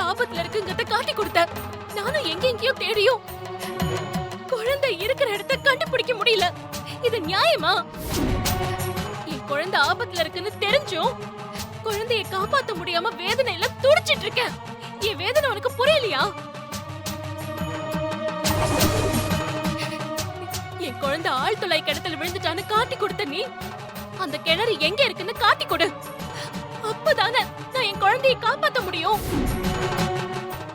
ஆபத்துல இருக்குங்கறத காட்டி கொடுத்த. நானும் எங்கெங்கயோ தேடியும் குழந்தை இருக்கிற இடத்த கண்டுபிடிக்க முடியல. இது நியாயமா? என் குழந்தை ஆபத்துல இருக்குன்னு தெரிஞ்சும் குழந்தையை காப்பாத்த முடியாம வேதனையில துடிச்சிட்டு இருக்கேன். என் வேதனை உனக்கு புரியலையா? என் குழந்தை ஆழ்துளை கிணத்துல விழுந்துட்டான்னு காட்டி கொடுத்த நீ அந்த கிணறு எங்க இருக்குன்னு காட்டி கொடு. அப்பதானே நான் என் குழந்தையை காப்பாத்த முடியும்.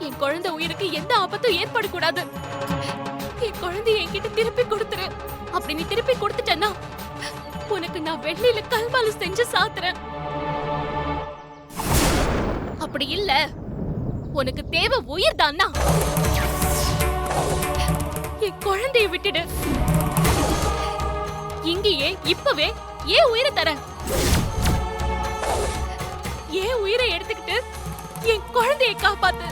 என் குழந்தை உயிருக்கு எந்த ஆபத்தும் ஏற்படக்கூடாது. என் குழந்தைய என்கிட்ட திருப்பி கொடுத்துரு. அப்படி நீ திருப்பி கொடுத்துட்டேன்னா உனக்கு நான் வெள்ளியில கல்மாலு செஞ்சு சாத்துறேன். அப்படி இல்ல, உனக்கு தேவை உயிர் தானா? என் குழந்தைய விட்டுடு. இங்கேயே இப்பவே ஏன் உயிரை தர? ஏன் உயிரை எடுத்துக்கிட்டு என் குழந்தையை காப்பாத்து.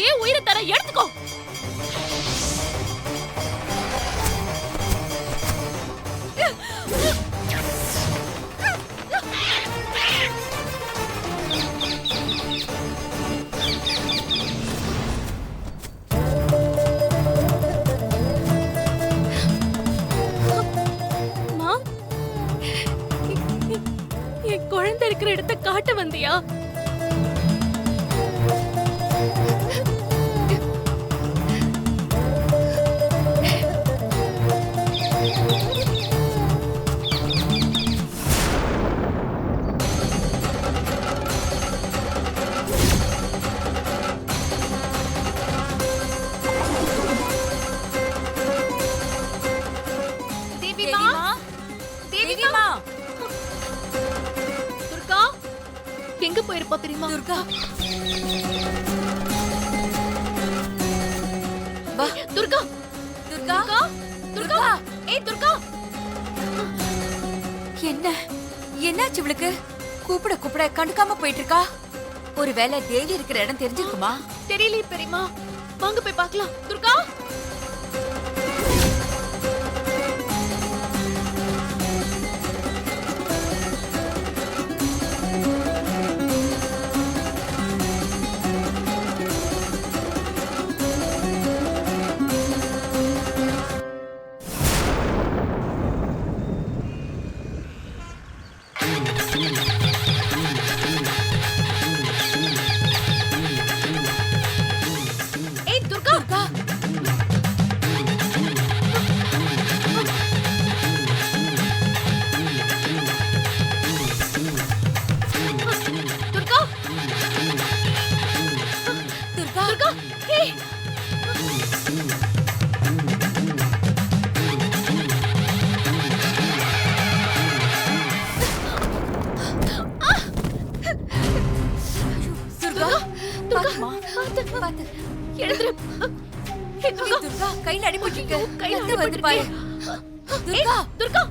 ஏன் உயிரை தர? எடுத்துக்கோ. என் குழந்தை இருக்கிற இடத்தை காட்ட வந்தியா? துர்கா எங்க போயிருப்பா தெரியுமா? துர்கா வா. துர்கா துர்கா துர்கா ஏய் துர்கா. என்னாச்சு இவளுக்கு? கூப்பிட கூப்பிட கண்டுக்காம போயிட்டு இருக்கா. ஒருவேளை தேவி இருக்கிற இடம் தெரிஞ்சிருக்குமா? தெரியலையே பெரியமா. வாங்க போய் பார்க்கலாம். துர்கா கையில அடிபட்டிருக்கு. கையில வந்து பாரு. துர்கா துர்கா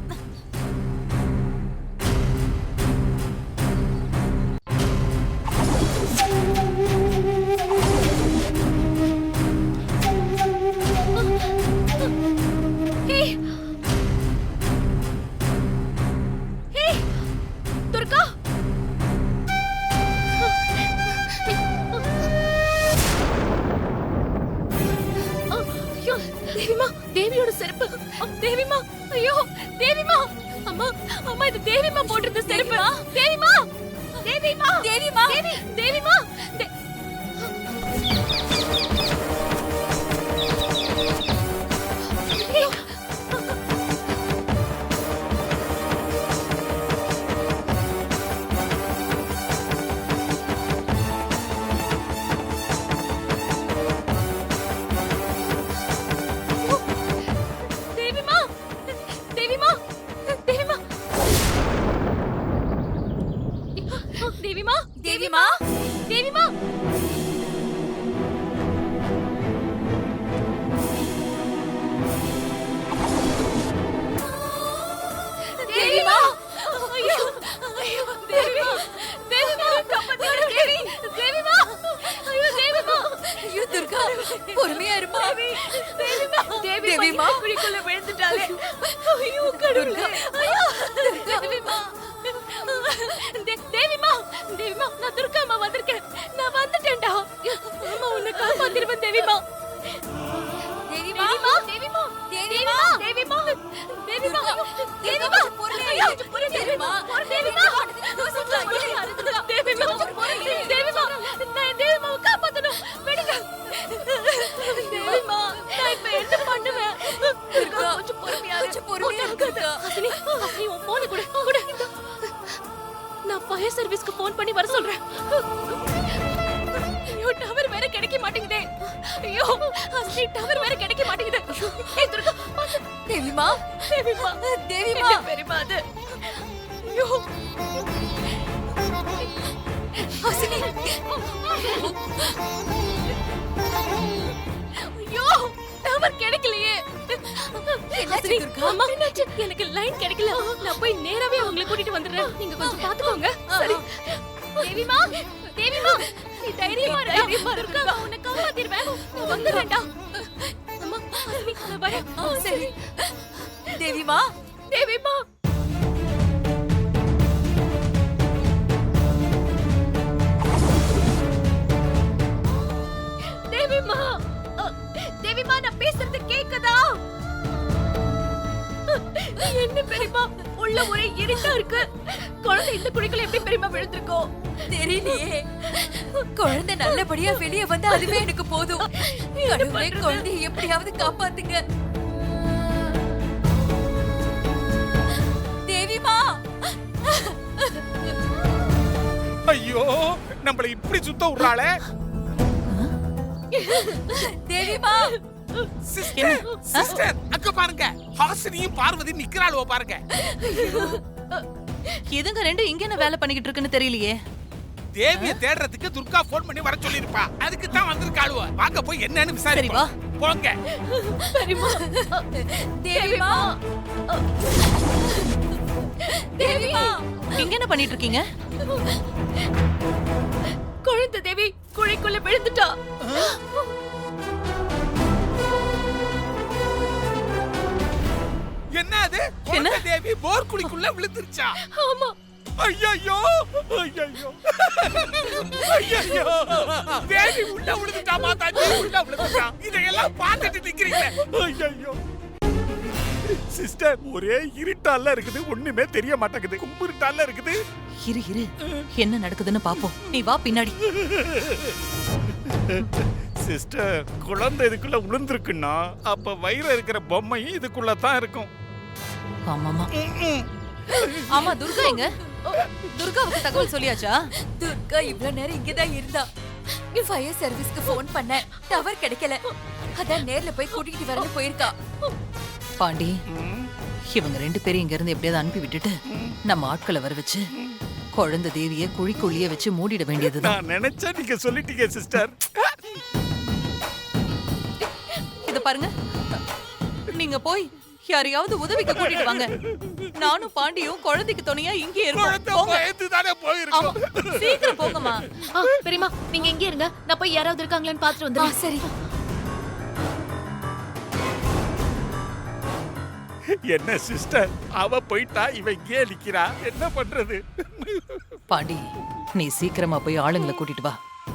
தேவியோட செருப்பு. தேவிமா, ஐயோ தேவிமா, அம்மா அம்மா இது தேவிமா போட்டிருந்த செருப்பு. தேவிமா தேவிமா தேவிமா தேவிமா குழிக்குள்ள விழுந்துட்டாளே. ஐயோ கடவுளே. ஐயோ தேவிமா. தேவிமா, தேவிமா, நான் துர்கா அம்மா வந்திருக்கேன். நான் வந்துட்டேன்டா. அம்மா உன்னை காப்பாத்திருவேன் தேவிமா. தேவிமா, தேவிமா, தேவிமா, தேவிமா, தேவிமா, தேவிமா, பொறுமையா ஐயோ, இரு, தேவிமா, தேவிமா, தேவிமா, தேவிமா, நான் என் தேவிமாவை காப்பாத்தணும். விடுங்க. தேவிமா, நான் இப்ப என்ன பண்ணுவேன்? கொஞ்சம் பொறுமையா இரு. ஹசினி, ஹசினி, உன் போனை கொடு, கொடு. நான் ஃபயர் சர்வீஸ்க்கு ஃபோன் பண்ணி வர சொல்றேன். ஐயோ, டவர் வேற கிடைக்க மாட்டேங்குதே. ஐயோ, ஹசினி, டவர் வேற கிடைக்க மாட்டேங்குது. ஏய் துர்கா, தேவிமா, தேவிமா, தேவிமா, என்ன பெரியமா அது? ஐயோ, ஹசினி, ஐயோ, டவர் கிடைக்கலையே. என்னாச்சு ஹசினி, துர்கா? அம்மா, என்னாச்சு? எனக்கு லைன் கிடைக்கல. நான் போய் நேராவே அவங்களை கூட்டிட்டு வந்துடுறேன். நீங்க கொஞ்சம் பாத்துக்கோங்க. சரி. தேவிமா, தேவிமா, நீ தைரியமா இரு. துர்கா, நான் உன்னை காப்பாத்திடுவேன். நான் வந்துடுறேன்டா. அம்மா, ஹசினி, நான் வரேன். சரி. தேவிமா, தேவிமா. தேவிமா, தேவிமா, நான் பேசுறது கேக்குதா? என்ன பெரியமா, உள்ள ஒரே இருட்டா இருக்கு. குழந்தை இந்த குழிக்குள்ள எப்படி பெரியமா விழுந்திருக்கோம்? தெரியலையே. குழந்தை நல்லபடியா வெளியே வந்து அதுவே எனக்கு போதும். கடவுளே, குழந்தையை எப்படியாவது காப்பாத்துங்க. தேவிமா, ஐயோ, நம்மள இப்படி சுத்த விடுறாளே. தேவிமா, சிஸ்டர், சிஸ்டர், அங்க பாருங்க. ஹாசினியும் பார்வதி நிக்கறாளோ பாருங்க. எதுங்க ரெண்டு இங்க என்ன வேலை பண்ணிக்கிட்டு இருக்குன்னு தெரியலையே. தேவியை தேடுறதுக்கு துர்கா போன் பண்ணி வர சொல்லிருப்பா. அதுக்கு தான் வந்திருக்காளுவோ. வாங்க போய் என்னன்னு விசாரிப்பா. போங்க. பெரியமா, தேவிமா, தேவிமா, இங்க என்ன பண்ணிட்டு இருக்கீங்க? குழந்தை தேவி குழிக்குள்ள விழுந்துட்டா. என்ன அது? குழந்தை தேவி போர் குழிக்குள்ள விழுந்துருச்சா? ஆமா. ஐயோ, ஐயோ, ஐயோ, தேவி உள்ள விழுந்துட்டா. மாதாஜி உள்ள விழுந்துட்டா. இதையெல்லாம் பார்த்துட்டு நிக்கிறீங்க. ஐயோ, சிஸ்டர், ஒரே இருட்டால இருக்குது. ஒண்ணுமே தெரிய மாட்டேங்குது. கும்பிருட்டால இருக்குது. இரு இரு, என்ன நடக்குதுன்னு பாப்போம். நீ வா பின்னாடி. சிஸ்டர், குழந்தை இதுக்குள்ள விழுந்திருக்குன்னா அப்ப வயிறு இருக்கிற பொம்மையும் இதுக்குள்ள தான் இருக்கும். ஆமாமா. ஆமா, துர்கா எங்க? துர்காவுக்கு தகவல் சொல்லியாச்சா? துர்கா இவ்வளவு நேரம் இங்கதான் இருந்தா. ஃபயர் சர்வீஸ்க்கு போன் பண்ண, டவர் கிடைக்கல. அதான் நேர்ல போய் கூட்டிட்டு வரணும் போயிருக்கா. பாண்டி, இவங்க ரெண்டு பேரும் இங்க இருந்து எப்படியாவது அனுப்பி விட்டுட்டு நம்ம ஆட்களை வர வச்சு குழந்தை தேவிய குழிக்குள்ளிய வச்சு மூடிட வேண்டியதுதான். நான் நினைச்சா நீங்க சொல்லிட்டீங்க சிஸ்டர். இத பாருங்க, நீங்க போய் யாரையாவது உதவிக்கு கூட்டிட்டு வாங்க. நானும் பாண்டியும் குழந்தைக்கு துணையா இங்கே குழந்தை இருக்கோம். பயந்து தானே போயிருக்கோம். சீக்கிரம் போங்கம்மா. பெரியமா, நீங்க எங்க இருங்க. நான் போய் யாராவது இருக்காங்களான்னு பாத்துட்டு வந்துடுறேன். சரி. என்ன சிஸ்டர், அவ போயிட்டா, இவ இங்கே நிக்கிறா. என்ன பண்றது? பாண்டி, நீ சீக்கிரமா போய் ஆளுங்களை கூட்டிட்டு வா.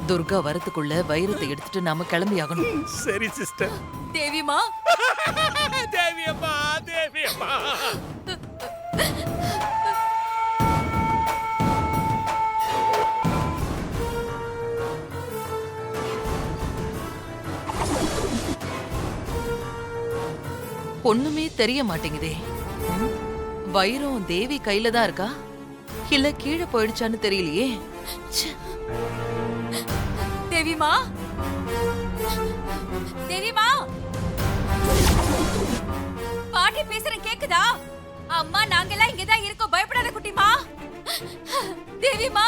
துர்கா வரத்துக்குள்ள வைரத்தை எடுத்துட்டு நாம கிளம்பி ஆகணும். சரி சிஸ்டர். தேவிமா, தேவியம்மா, தேவியம்மா. ஒண்ணுமே தெரிய மாட்டேங்குதே. வைரம் தேவி கையில தான் இருக்கா, இல்ல கீழே போயிடுச்சான்னு தெரியலையே. ச்சே. தேவிமா, தேவிமா, பாட்டி பேசுறேன் கேக்குதா? அம்மா, நாங்கெல்லாம் இங்கதான் இருக்கோம். பயப்படாத குட்டிமா. தேவிமா,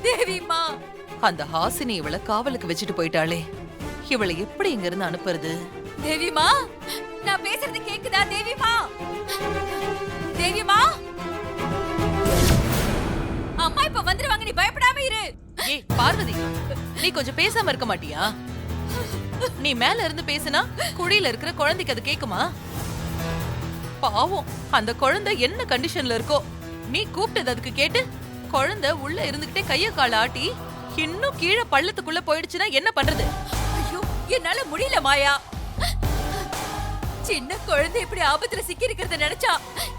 தேவிமா. அந்த ஹாசினி இவளை காவலுக்கு வச்சுட்டு போயிட்டாளே, இவளை எப்படி இங்க இருந்து அனுப்புறது? தேவிமா, நான் பேசுறது கேக்குதா? தேவிமா, தேவிமா, அம்மா இப்ப வந்துருவாங்க. நீ பயப்படாம இரு. ஏய் பார்வதி, நீ கொஞ்சம் பேசாம இருக்க மாட்டியா? நீ மேல இருந்து பேசினா குழியில இருக்கிற குழந்தைக்கு அது கேக்குமா? பாவம், அந்த குழந்தை என்ன கண்டிஷன்ல இருக்கோ. நீ கூப்பிட்டது அதுக்கு கேட்டு குழந்தை உள்ள இருந்துகிட்டே கைய கால ஆட்டி இன்னும் கீழே பள்ளத்துக்குள்ள போயிடுச்சுன்னா என்ன பண்றது? ஐயோ, என்னால முடியல மாயா. சின்ன குழந்தை இப்படி ஆபத்துல சிக்கி இருக்கிறத நினைச்சா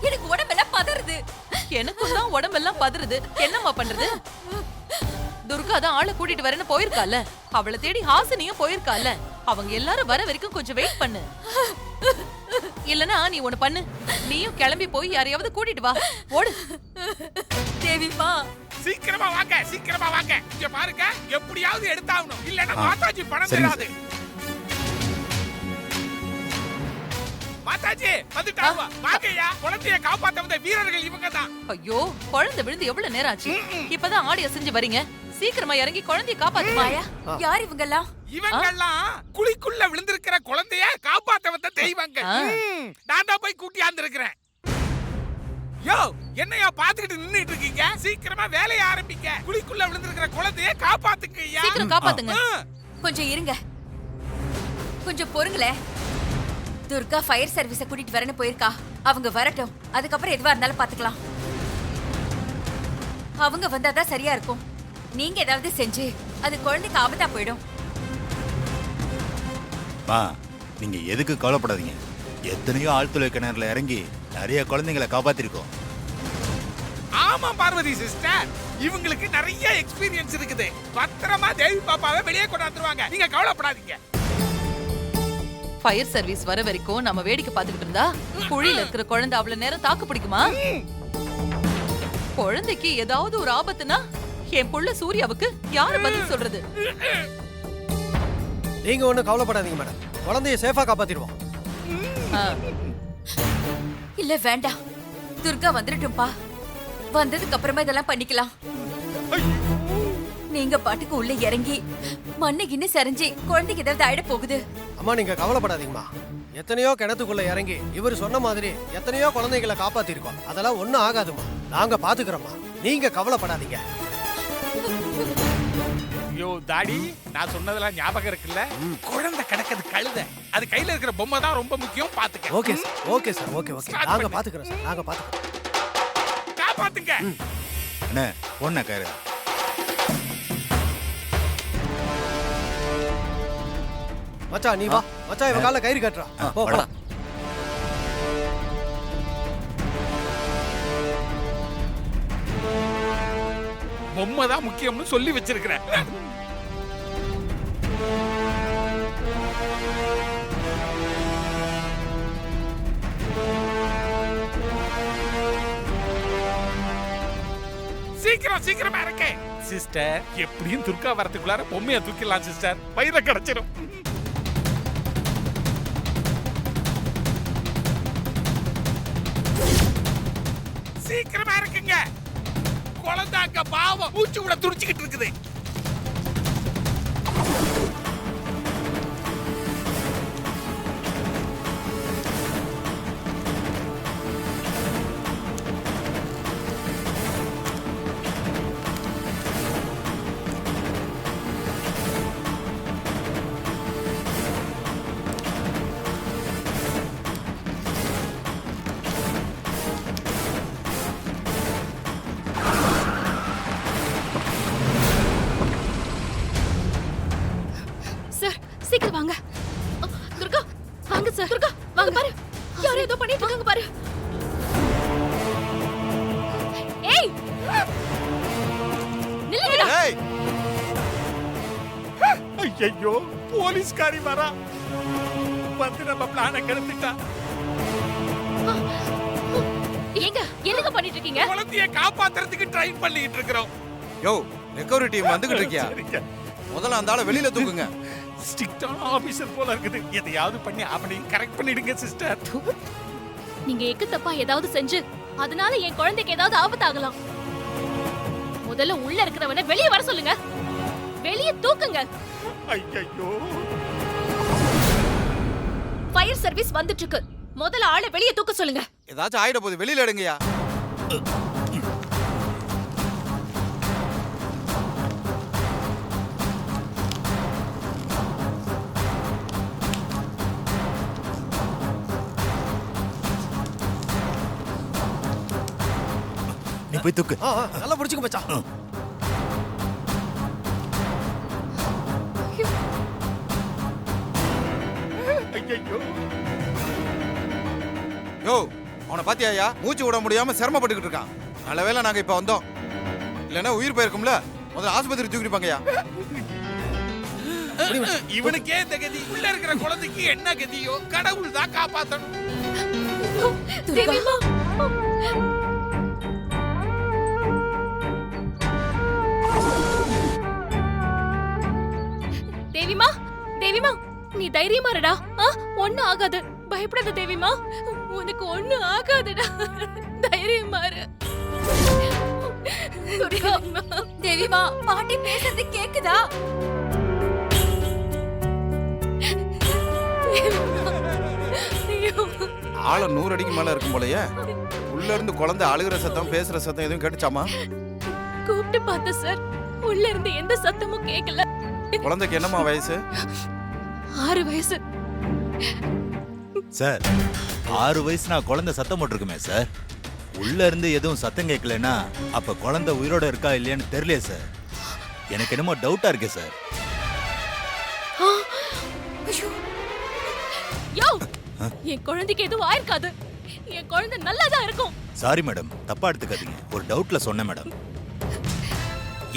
எனக்கு உடம்பெல்லாம் பதறுது. எனக்கும் தான் உடம்பெல்லாம் பதறுது. என்னம்மா பண்றது? துர்கா தான் ஆளை கூட்டிட்டு வரேன்னு போயிருக்கால. அவளை தேடி ஹாசினியும் போயிருக்கால. அவங்க எல்லாரும் வர வரைக்கும் கொஞ்சம் வெயிட் பண்ணு. இல்லனா நீ ஒண்ணு பண்ணு, நீயும் கிளம்பி போய் யாரையாவது கூட்டிட்டு வா. ஓடு தேவிமா, சீக்கிரமா வாங்க, சீக்கிரமா வாங்க. இங்க பாருங்க, எப்படியாவது எடுத்தாகணும், இல்லன்னா மாதாஜி பணம் தராது. மாதாஜி வந்துட்டாங்க. வாங்கய்யா, குழந்தையை காப்பாத்த வந்த வீரர்கள் இவங்க தான். ஐயோ, குழந்தை விழுந்து எவ்வளவு நேரம் ஆச்சு? இப்பதான் ஆடி அசைஞ்சு வரீங்க. சீக்கிரமா இறங்கி குழந்தைய காப்பாத்து. மாயா, யார் இவங்கெல்லாம்? இவங்கெல்லாம் குழிக்குள்ள விழுந்திருக்கிற குழந்தைய காப்பாத்த வந்த தெய்வங்கள். நான் தான் போய் கூட்டியாந்து இருக்கிறேன். யோ, என்னையா பாத்துக்கிட்டு நின்னுட்டு இருக்கீங்க? சீக்கிரமா வேலைய ஆரம்பிங்க. குழிக்குள்ள விழுந்திருக்கிற குழந்தைய காப்பாத்துங்க ஐயா. சீக்கிரம் காப்பாத்துங்க. கொஞ்சம் இருங்க, கொஞ்சம் பொறுங்களே. துர்கா ஃபயர் சர்வீஸ கூட்டிட்டு வரேன்னு போயிருக்கா. அவங்க வரட்டும், அதுக்கப்புறம் எதுவா இருந்தாலும் பாத்துக்கலாம். அவங்க வந்தாதான் சரியா இருக்கும். நீங்க ஏதாவது செஞ்சு அது குழந்தைக்கு ஆபத்தா போயிடும். நீங்க எதுக்கு கவலைப்படாதீங்க. எத்தனையோ ஆழ்துளை கிணறுல இறங்கி நிறைய குழந்தைங்களை காப்பாத்திருக்கோம். ஆமா பார்வதி சிஸ்டர், இவங்களுக்கு நிறைய எக்ஸ்பீரியன்ஸ் இருக்குது. பத்திரமா தேவி பாப்பாவை வெளியே கொண்டாந்துருவாங்க. நீங்க கவலைப்படாதீங்க. ஃபயர் சர்வீஸ் வர வரைக்கும் நம்ம வேடிக்கை பார்த்துக்கிட்டு இருந்தா குழியில இருக்கிற குழந்தை அவ்வளவு நேரம் தாக்கு பிடிக்குமா? குழந்தைக்கு ஏதாவது ஒரு ஆபத்துனா என் புள்ள சூர்யாவுக்கு யாரு பதில் சொல்றது? நீங்க ஒண்ணும் கவலைப்படாதீங்க மேடம், குழந்தைய சேஃபா காப்பாத்திடுவோம். இல்ல வேண்டாம், துர்கா வந்துடட்டும்பா. வந்ததுக்கு அப்புறமா இதெல்லாம் பண்ணிக்கலாம். நீங்க பாட்டுக்கு உள்ள இறங்கி மண்ணு கிண்ணு சரிஞ்சு குழந்தைக்கு ஏதாவது ஆயிட போகுது. அம்மா நீங்க கவலைப்படாதீங்கம்மா. எத்தனையோ கிணத்துக்குள்ள இறங்கி இவர் சொன்ன மாதிரி எத்தனையோ குழந்தைகளை காப்பாத்திருக்கோம். அதெல்லாம் ஒண்ணும் ஆகாதுமா, நாங்க பாத்துக்கிறோம்மா. நீங்க கவலைப்படாதீங்க. ஐயோ தாடி, நான் சொன்னதெல்லாம் ஞாபகம் இருக்குல்ல? குழந்தை கிடக்குது கழுத, அது கையில இருக்கிற பொம்மை தான் ரொம்ப முக்கியம். பாத்துக்க. Okay sir, okay sir, okay okay. நாங்க பாத்துக்கிறோம் சார், நாங்க பாத்துக்கிறோம். காப்பாத்துங்க. என்ன பொண்ண கயிறு? மச்சான் நீ வா. மச்சான் இவன் கால கயிறு கட்டுறா. போ போடா. பொம்மை தான் முக்கியம்னு சொல்லி வச்சிருக்கிறேன். சீக்கிரம் சீக்கிரமா இருக்கேன் சிஸ்டர். எப்படியும் துர்கா வரதுக்குள்ளார பொம்மையை தூக்கிடலாம் சிஸ்டர். பயிரை கிடைச்சிடும். சீக்கிரமா இருக்குங்க. குழந்தை அங்க பாவம் மூச்சு கூட துடிச்சுக்கிட்டு இருக்குது. சீக்கிரம் வாங்க. துர்கா வாங்க சார். துர்கா வாங்க பாரு, யாரோ ஏதோ பண்ணிட்டு இருக்காங்க பாரு. ஏய் நில்லுடா. ஏய் ஐயோ, போலீஸ்காரி வரா வந்து நம்ம பிளான கெடுத்துட்டா. ஏங்க என்னங்க பண்ணிட்டு இருக்கீங்க? குழந்தையை காப்பாத்துறதுக்கு ட்ரை பண்ணிட்டு இருக்கிறோம். யோ, ரெக்கவரி டீம் வந்துகிட்டு இருக்கியா? முதல்ல அந்த ஆளை வெளியில தூக்குங்க. ஸ்ட்ரிக்டான ஆபீசர் போல இருக்குது. எதையாவது பண்ணி அவனையும் கரெக்ட் பண்ணிடுங்க சிஸ்டர். நீங்க எக்கு தப்பா ஏதாவது செஞ்சு அதனால என் குழந்தைக்கு ஏதாவது ஆபத்தாகலாம். முதல்ல உள்ள இருக்கிறவனை வெளியே வர சொல்லுங்க. வெளியே தூக்குங்க. ஐயோ, ஃபயர் சர்வீஸ் வந்துட்டு இருக்கு. முதல்ல ஆளை வெளியே தூக்க சொல்லுங்க. ஏதாச்சும் ஆயிட போகுது, வெளியில எடுங்கயா. நீ போய் தூக்கு. நல்லா பிடிச்சுக்க மச்சான். யோ அவனை பாத்தியாயா? மூச்சு விட முடியாம சிரமப்பட்டுக்கிட்டு இருக்கான். நல்ல வேளை நாங்க இப்ப வந்தோம், இல்லைன்னா உயிர் போயிருக்கும்ல. முதல்ல ஆஸ்பத்திரி தூக்கிருப்பாங்கய்யா. இவனுக்கே இந்த கதி, உள்ள இருக்கிற குழந்தைக்கு என்ன கதியோ கடவுள் தான் காப்பாத்தணும். தேவிமா தேவிமா தேவிமா நீ தைரியமா இருடா. ஒண்ணு ஆகாது, பயப்படாத தேவிமா. உனக்கு ஒண்ணு ஆகாதுடா, தைரியமா இரு. தேவிமா, பாட்டி பேசுறது கேக்குதா? ஆள 100 அடிக்கு மேல இருக்கும் போலயே. உள்ள இருந்து குழந்தை அழுகிற சத்தம், பேசுற சத்தம் எதுவும் கேட்டுச்சாமா? கூப்பிட்டு பார்த்த சார், உள்ள இருந்து எந்த சத்தமும் கேட்கல. குழந்தைக்கு என்னம்மா வயசு? 6 வயசு சார். 6 வயசுனா குழந்தை சத்தம் போட்டிருக்குமே சார். உள்ள இருந்து எதுவும் சத்தம் கேட்கலன்னா அப்ப குழந்தை உயிரோட இருக்கா இல்லையான்னு தெரியலையே சார். எனக்கு என்னமோ டவுட்டா இருக்கு சார். யோ, என் குழந்தைக்கு எதுவும் ஆயிருக்காது. என் குழந்தை நல்லாதான் இருக்கும். சாரி மேடம், தப்பா எடுத்துக்காதீங்க. ஒரு டவுட்ல சொன்னேன் மேடம்.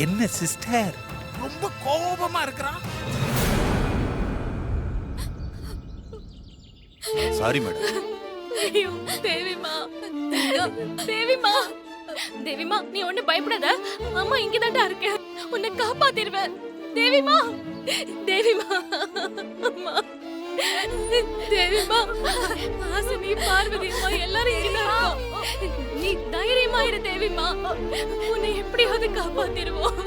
என்ன சிஸ்டர் ரொம்ப கோபமா இருக்கிறான். Sorry madam. ஐயோ, தேவிமா தேவிமா தேவிமா, நீ ஒண்ணு பயப்படாத. அம்மா இங்கதான்டா இருக்கேன், உன்னை காப்பாத்திடுவேன். தேவிமா தேவிமா அம்மா தேவிமா, ஆசினி, பார்வதி அம்மா எல்லாரும் இங்கதான் இருக்கோம். நீ தைரியமா இரு தேவிமா, உன்னை எப்படியாவது காப்பாத்திடுவோம்.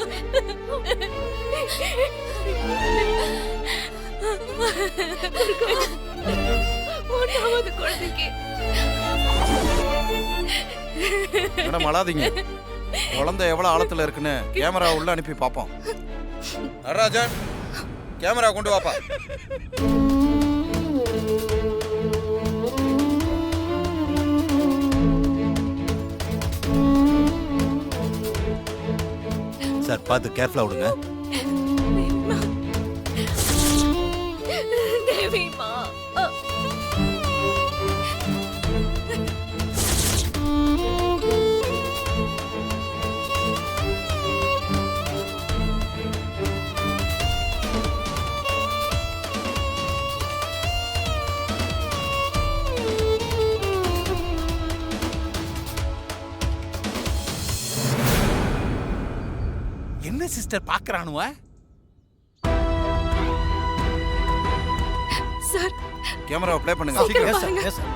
ஒன்றாவது குழந்தைக்கு மேடம் அழாதீங்க. குழந்தை எவ்வளவு ஆழத்துல இருக்குன்னு கேமரா உள்ள அனுப்பி பாப்போம். நடராஜன், கேமரா கொண்டு வாப்பா. சார் பார்த்து கேர்ஃபுல்லா விடுங்க. தேவிமா என்ன சிஸ்டர் பாக்குறானுவ? சார், கேமராவை ப்ளே பண்ணுங்க. சீக்கிரம் Yes, sir. பாருங்க. Yes, sir.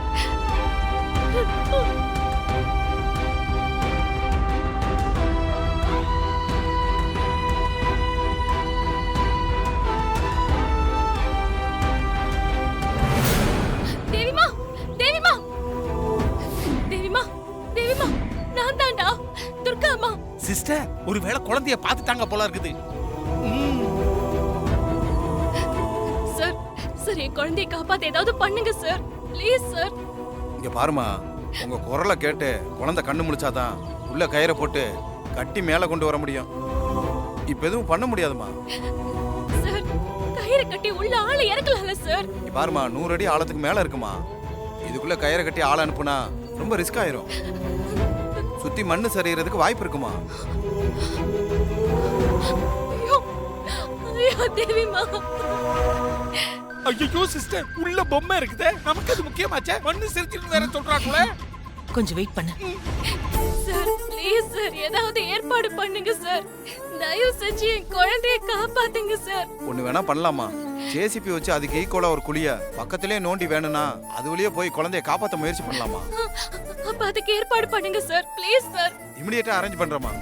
தேவிமா தேவிமா தேவிமா தேவிமா, நான் தான்டா துர்கா அம்மா. சிஸ்டர், ஒருவேளை குழந்தைய பாத்துட்டாங்க போல இருக்குது. சார் சார், என் குழந்தையை காப்பாத்த ஏதாவது பண்ணுங்க சார், ப்ளீஸ் சார். இங்க பாருமா, உங்க குரலை கேட்டு குழந்தை கண்ணு முழிச்சாதான் உள்ள கயிறை போட்டு கட்டி மேல கொண்டு வர முடியும். இப்ப எதுவும் பண்ண முடியாதுமா. சார், கயிறு கட்டி உள்ள ஆளை இறக்கலாம்ல சார். இங்க பாருமா, 100 அடி ஆழத்துக்கு மேல இருக்குமா. இதுக்குள்ள கயிறை கட்டி ஆளை அனுப்புனா ரொம்ப ரிஸ்க் ஆயிரும். சுத்தி மண்ணு சரியறதுக்கு வாய்ப்பு இருக்குமா. ஐயோ ஐயோ தேவிமா. ஐயோ சிஸ்டர், உள்ள பொம்மை இருக்குதே, நமக்கு அது முக்கியமாச்சே. மண்ணு சிரிச்சிட்டு வேற சொல்றாங்களே. கொஞ்சம் வெயிட் பண்ணு. சார் ப்ளீஸ் சார், ஏதாவது ஏற்பாடு பண்ணுங்க சார். தயவு செஞ்சு என் குழந்தையை காப்பாத்துங்க சார். ஒண்ணு வேணா பண்ணலாமா. ஜேசிபி வச்சு அதுக்கு ஈக்குவலா ஒரு குழிய பக்கத்திலே நோண்டி வேணும்னா அது வழியே போய் குழந்தைய காப்பாத்த முயற்சி பண்ணலாமா. அப்ப அதுக்கு ஏற்பாடு பண்ணுங்க சார், ப்ளீஸ் சார். இமிடியேட்டா அரேஞ்ச் பண்றோமா.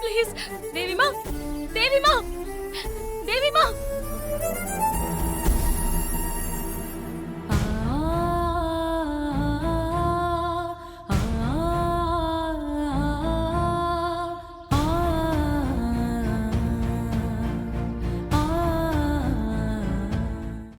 ப்ளீஸ் தேவிமா தேவிமா தேவிமா